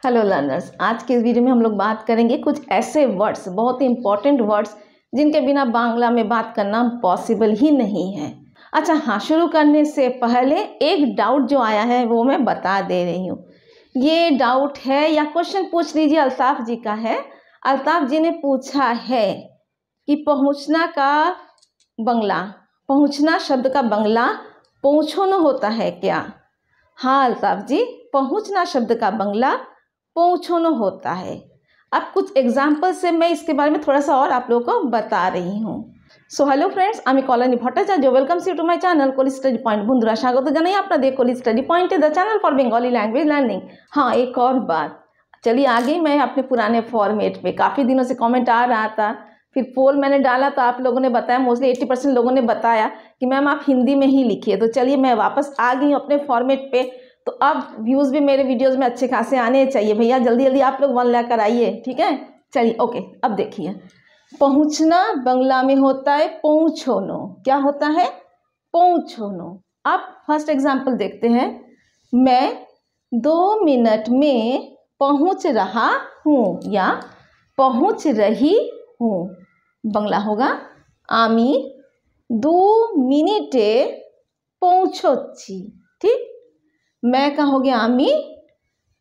Hello learners, आज के इस वीडियो में हम लोग बात करेंगे कुछ ऐसे वर्ड्स, बहुत ही इंपॉर्टेंट वर्ड्स जिनके बिना बांग्ला में बात करना पॉसिबल ही नहीं है। अच्छा हाँ, शुरू करने से पहले एक डाउट जो आया है वो मैं बता दे रही हूँ। ये डाउट है या क्वेश्चन पूछ लीजिए, अल्ताफ जी का है। अल्ताफ जी ने पूछा है कि पहुँचना का बंगला, पहुँचना शब्द का बंगला पहुँचोनो होता है क्या? हाँ अल्ताफ जी, पहुँचना शब्द का बंगला पहुँचोनो होता है। अब कुछ एग्जाम्पल से मैं इसके बारे में थोड़ा सा और आप लोगों को बता रही हूँ। सो हेलो फ्रेंड्स, আমি Kalyani Bhattacharya, welcomes you to my channel college study point. বন্ধুরা স্বাগত জানাই আপনাদের college study point, the channel for Bengali language learning. हाँ एक और बात, चलिए आगे मैं अपने पुराने फॉर्मेट पे, काफ़ी दिनों से कमेंट आ रहा था, फिर पोल मैंने डाला तो आप लोगों ने बताया, मोस्टली 80% लोगों ने बताया कि मैम आप हिंदी में ही लिखिए। तो चलिए मैं वापस आ गई हूँ अपने फॉर्मेट पे। तो अब व्यूज़ भी मेरे वीडियोस में अच्छे खासे आने चाहिए भैया, जल्दी जल्दी आप लोग 1 लाख कराइए, ठीक है। चलिए ओके, अब देखिए पहुँचना बंगला में होता है पहुँचोनो। क्या होता है? पहुँचोनो। अब फर्स्ट एग्जाम्पल देखते हैं। मैं 2 मिनट में पहुँच रहा हूँ या पहुँच रही हूँ। बंगला होगा आमी 2 मिनिटे पहुँचोच्छी। ठीक, मैं का हो गया आमी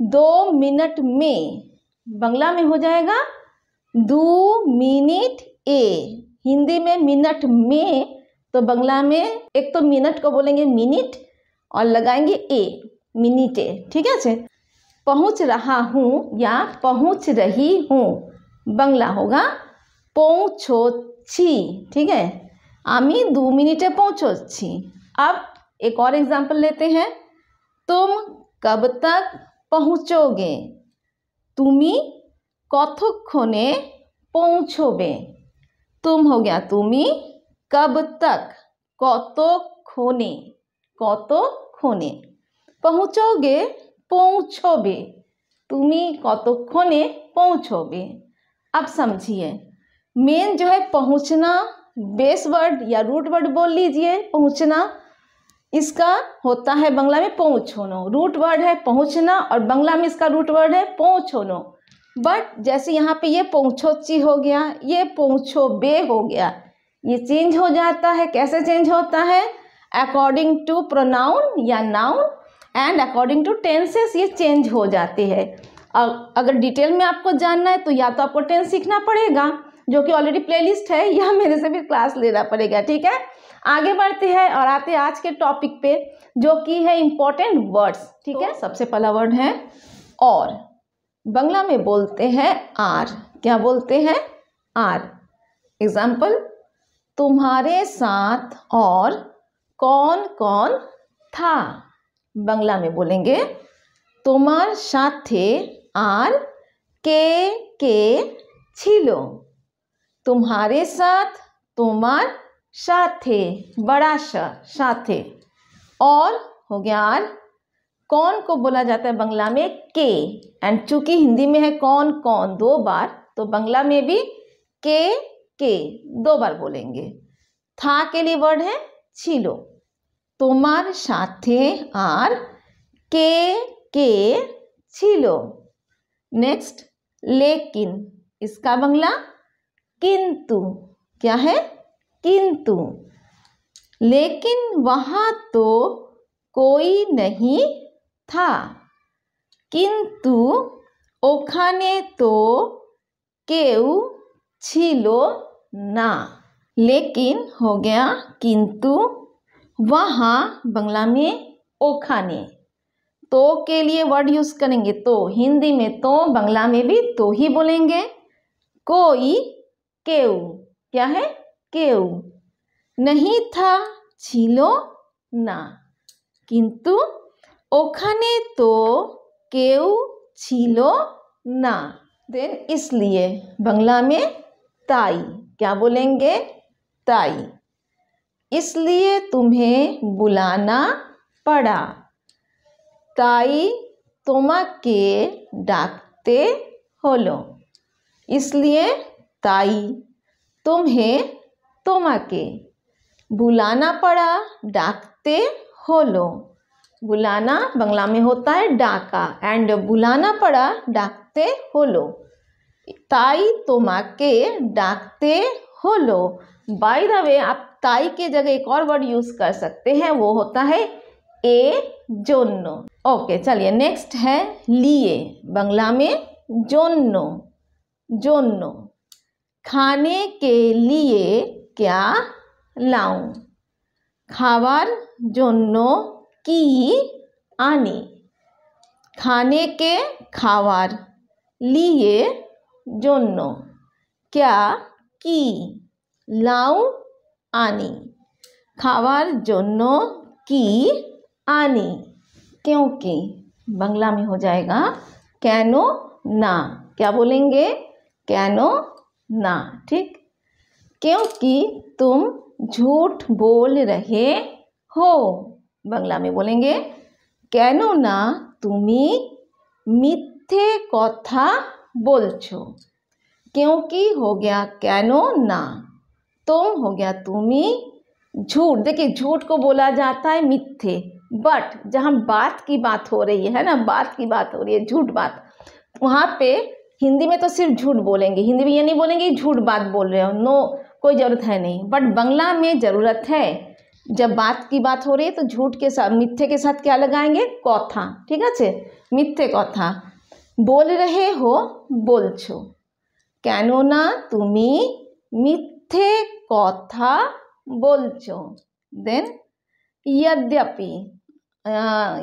2 मिनट में, बंगला में हो जाएगा 2 मिनट ए। हिंदी में मिनट में, तो बंगला में एक तो मिनट को बोलेंगे मिनट और लगाएंगे ए, मिनिटे। ठीक है। पहुँच रहा हूँ या पहुँच रही हूँ, बंगला होगा पहुँचोच्छी। ठीक है, आमी 2 मिनिटे पहुँचोच्छी। अब एक और एग्जाम्पल लेते हैं। तुम कब तक पहुँचोगे? तुमी कतक्षणे पहुँचोबे। तुम हो गया तुमी, कब तक, कतक्षणे, कतक्षणे, पहुँचोगे पहुँचोबे, तुमी कतक्षणे पहुँचोबे। अब समझिए, मेन जो है पहुँचना, बेस वर्ड या रूट वर्ड बोल लीजिए। पहुँचना इसका होता है बंगला में पहुँचोनो। रूट वर्ड है पहुँचना और बंगला में इसका रूट वर्ड है पहुँचोनो। बट जैसे यहाँ पे ये पहुँचोच्ची हो गया, ये पहुँचोबे हो गया, ये चेंज हो जाता है। कैसे चेंज होता है? अकॉर्डिंग टू प्रोनाउन या noun and according to tenses ये चेंज हो जाते हैं। अगर डिटेल में आपको जानना है तो या तो आपको टेंस सीखना पड़ेगा, जो कि ऑलरेडी प्लेलिस्ट है, या मेरे से भी क्लास लेना पड़ेगा। ठीक है, आगे बढ़ते हैं और आते हैं आज के टॉपिक पे, जो कि है इम्पोर्टेंट वर्ड्स। ठीक है, सबसे पहला वर्ड है और। बंगला में बोलते हैं आर। क्या बोलते हैं? आर। एग्जाम्पल, तुम्हारे साथ और कौन कौन था? बंगला में बोलेंगे तुम्हार साथे आर के छिलो। तुम्हारे साथ, तुम्हार साथे, बड़ा साथे, और हो गया आर। कौन को बोला जाता है बंगला में के, एंड चूंकि हिंदी में है कौन कौन 2 बार, तो बंगला में भी के 2 बार बोलेंगे। था के लिए वर्ड है छिलो। तुम्हार साथे आर के छिलो। नेक्स्ट, लेकिन, इसका बंगला किंतु। क्या है? किंतु। लेकिन वहाँ तो कोई नहीं था। किंतु ओखाने तो केउ छिलो ना। लेकिन हो गया किंतु, वहाँ बंगला में ओखाने। तो के लिए वर्ड यूज करेंगे तो, हिंदी में तो, बंगला में भी तो ही बोलेंगे। कोई केउ, क्या है? केउ नहीं था, छिलो ना। किंतु ओखाने तो केउ छिलो ना। देन इसलिए, बंगला में ताई। क्या बोलेंगे? ताई। इसलिए तुम्हें बुलाना पड़ा। ताई তোমাকে ডাকতে হলো। इसलिए ताई तुम्हें, তোমাকে बुलाना पड़ा, डाकते होलो। बुलाना बांग्ला में होता है डाका, एंड बुलाना पड़ा डाकते होलो। ताई तोमाके डाकते होलो। बाय द वे, आप ताई के जगह एक और वर्ड यूज कर सकते हैं, वो होता है ए जोन्नो। ओके, चलिए नेक्स्ट है लिए, बांग्ला में जोन्नो। जोन्नो, खाने के लिए क्या लाऊं? खावार जोन्नो की आनी। खाने के खावार, लिए जोन्नो क्या की, लाऊं आनी। खावार जोन्नो की आनी, क्योंकि बांग्ला में हो जाएगा कैनो ना। क्या बोलेंगे? कैनो ना, ठीक। क्योंकि तुम झूठ बोल रहे हो, बांग्ला में बोलेंगे कैनो ना तुमी मिथ्ये कथा बोलछो। क्योंकि हो गया कैनो ना, तुम हो गया तुमी, झूठ, देखिए झूठ को बोला जाता है मिथ्ये, बट जहाँ बात की बात हो रही है ना, बात की बात हो रही है, झूठ बात, वहाँ पे हिंदी में तो सिर्फ झूठ बोलेंगे, हिंदी में ये नहीं बोलेंगे झूठ बात बोल रहे हो, नो, कोई ज़रूरत है नहीं। बट बांग्ला में ज़रूरत है, जब बात की बात हो रही है तो झूठ के साथ, मिथ्ये के साथ क्या लगाएंगे? कथा, ठीक है, मिथ्ये कथा। बोल रहे हो बोलछो, कैनो ना तुमी मिथ्ये कथा बोलछो। देन यद्यपि,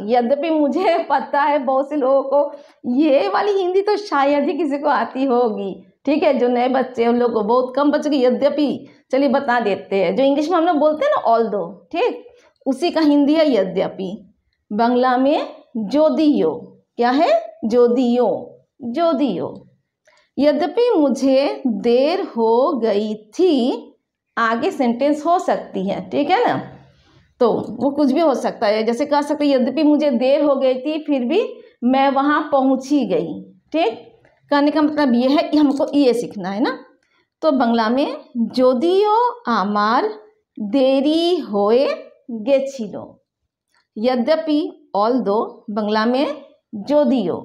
यद्यपि मुझे पता है बहुत से लोगों को ये वाली हिंदी तो शायद ही किसी को आती होगी, ठीक है, जो नए बच्चे उन लोगों को, बहुत कम बच्चों की यद्यपि, चलिए बता देते हैं। जो इंग्लिश में हम लोग बोलते हैं ना ऑल्दो, ठीक, उसी का हिंदी है यद्यपि। बांग्ला में जोदियो, क्या है? जोदियो, जोदियो। यद्यपि मुझे देर हो गई थी, आगे सेंटेंस हो सकती है, ठीक है ना, तो वो कुछ भी हो सकता है, जैसे कह सकते हैं यद्यपि मुझे देर हो गई थी फिर भी मैं वहाँ पहुँची गई, ठीक। कहने का मतलब ये है कि हमको ये सीखना है ना। तो बांग्ला में जोदियो आमार देरी होए गेछिलो। यद्यपि ऑल्दो, बांग्ला में जोदियो,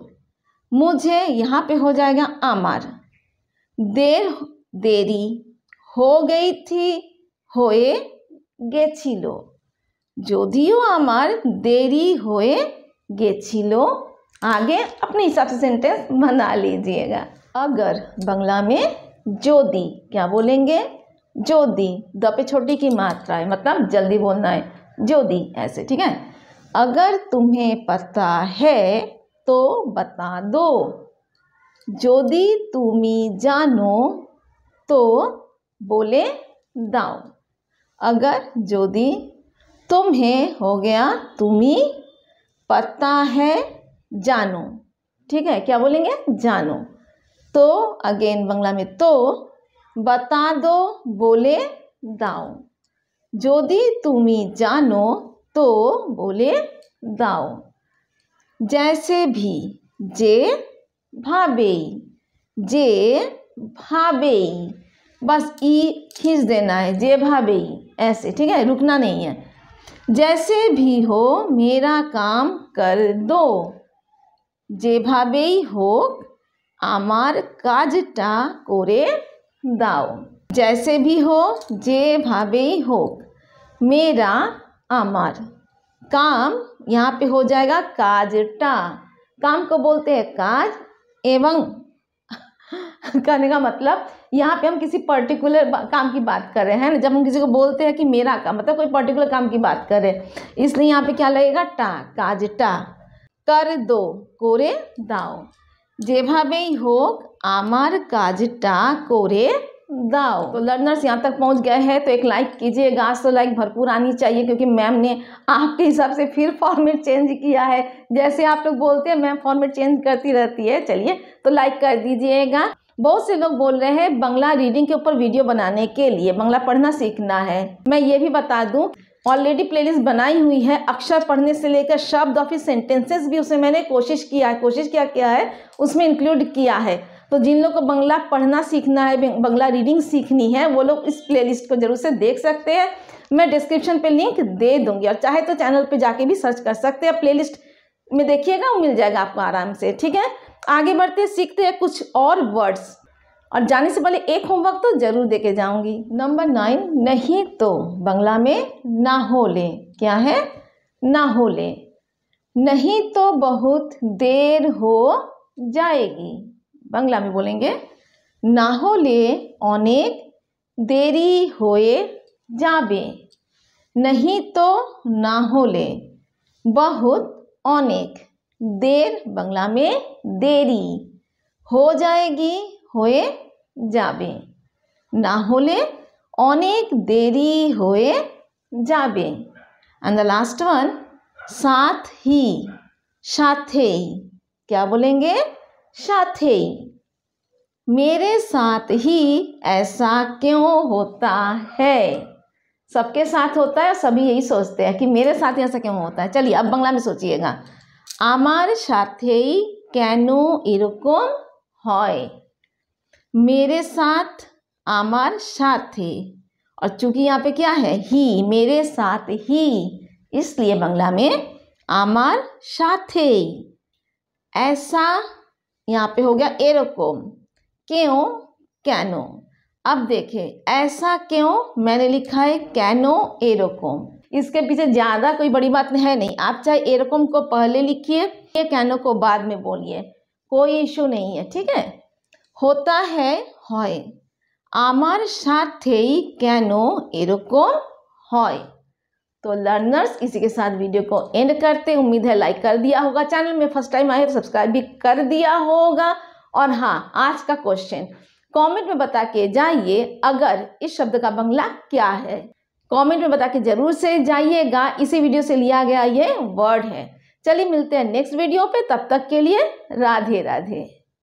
मुझे यहाँ पे हो जाएगा आमार, देरी हो गई थी, होए गेछिलो। जोदियो आमार देरी होए गेछिलो, आगे अपने हिसाब से सेंटेंस बना लीजिएगा। अगर, बांग्ला में जोदी, क्या बोलेंगे? जोदी, द पे छोटी की मात्रा है, मतलब जल्दी बोलना है, जोदी, ऐसे, ठीक है। अगर तुम्हें पता है तो बता दो, जोदी तुमी जानो तो बोले दाओ। अगर जोदी, तुम्हें हो गया तुमी, पता है जानो, ठीक है, क्या बोलेंगे? जानो। तो अगेन बांग्ला में तो, बता दो बोले दाओ। जोदी तुमी जानो तो बोले दाओ। जैसे भी, जे भावेई, जे भावेई, बस ई खींच देना है, जे भावेई, ऐसे, ठीक है, रुकना नहीं है। जैसे भी हो मेरा काम कर दो, जे भावेई हो आमार काजटा कोरे दाओ। जैसे भी हो, जे भावेई हो, मेरा आमार, काम यहाँ पे हो जाएगा काजटा, काम को बोलते हैं काज, एवं कहने का मतलब यहाँ पे हम किसी पर्टिकुलर काम की बात कर रहे हैं ना, जब हम किसी को बोलते हैं कि मेरा काम, मतलब कोई पर्टिकुलर काम की बात कर रहे हैं, इसलिए यहाँ पे क्या लगेगा? टा, काजटा। कर दो कोरे दाओ, जे भावेई हो आमार काजटा कोरे दाओ। तो लर्नर्स यहाँ तक पहुँच गए हैं तो एक लाइक कीजिएगा, आज तो लाइक भरपूर आनी चाहिए, क्योंकि मैम ने आपके हिसाब से फिर फॉर्मेट चेंज किया है, जैसे आप लोग बोलते हैं मैम फॉर्मेट चेंज करती रहती है। चलिए तो लाइक कर दीजिएगा। बहुत से लोग बोल रहे हैं बांग्ला रीडिंग के ऊपर वीडियो बनाने के लिए, बांग्ला पढ़ना सीखना है। मैं ये भी बता दूं, ऑलरेडी प्लेलिस्ट बनाई हुई है, अक्षर पढ़ने से लेकर शब्द और फिर सेंटेंसेस भी उसमें मैंने कोशिश किया है, उसमें इंक्लूड किया है। तो जिन लोग को बांग्ला पढ़ना सीखना है, बांग्ला रीडिंग सीखनी है, वो लोग इस प्लेलिस्ट को जरूर से देख सकते हैं। मैं डिस्क्रिप्शन पे लिंक दे दूंगी और चाहे तो चैनल पे जाके भी सर्च कर सकते हैं, प्लेलिस्ट में देखिएगा, वो मिल जाएगा आपको आराम से। ठीक है, आगे बढ़ते सीखते हैं कुछ और वर्ड्स, और जाने से पहले एक होमवर्क तो जरूर देके जाऊंगी। नंबर 9, नहीं तो बांग्ला में ना होले। क्या है? ना होले। नहीं तो बहुत देर हो जाएगी। बांग्ला में बोलेंगे ना होले अनेक देरी होए जाबे। नहीं तो ना होले बहुत अनेक, देर बांग्ला में देरी, हो जाएगी होए जाबे। ना होले अनेक देरी होए जाबे। एंड द लास्ट वन, साथ ही, साथे ही। क्या बोलेंगे? साथे ही। मेरे साथ ही ऐसा क्यों होता है? सबके साथ होता है और सभी यही सोचते हैं कि मेरे साथ ही ऐसा क्यों होता है। चलिए अब बांग्ला में सोचिएगा, आमार साथेई केनो एरकम हय। मेरे साथ, आमार साथे, और चूंकि यहाँ पे क्या है? ही, मेरे साथ ही, इसलिए बांग्ला में आमार साथे। ऐसा यहाँ पे हो गया एरकम, क्यों, कैनो। अब देखें, ऐसा क्यों मैंने लिखा है कैनो एरकम, इसके पीछे ज़्यादा कोई बड़ी बात है नहीं। आप चाहे एरकम को पहले लिखिए या कैनो को बाद में बोलिए, कोई इशू नहीं है। ठीक है, होता है হয়। আমার সাথেই কেন এরকম হয়। तो लर्नर्स, इसी के साथ वीडियो को एंड करते, उम्मीद है लाइक कर दिया होगा, चैनल में फर्स्ट टाइम आए तो सब्सक्राइब भी कर दिया होगा। और हाँ, आज का क्वेश्चन कमेंट में बता के जाइए, अगर इस शब्द का बांग्ला क्या है, कमेंट में बता के जरूर से जाइएगा। इसी वीडियो से लिया गया ये वर्ड है। चलिए मिलते हैं नेक्स्ट वीडियो पे, तब तक के लिए राधे राधे।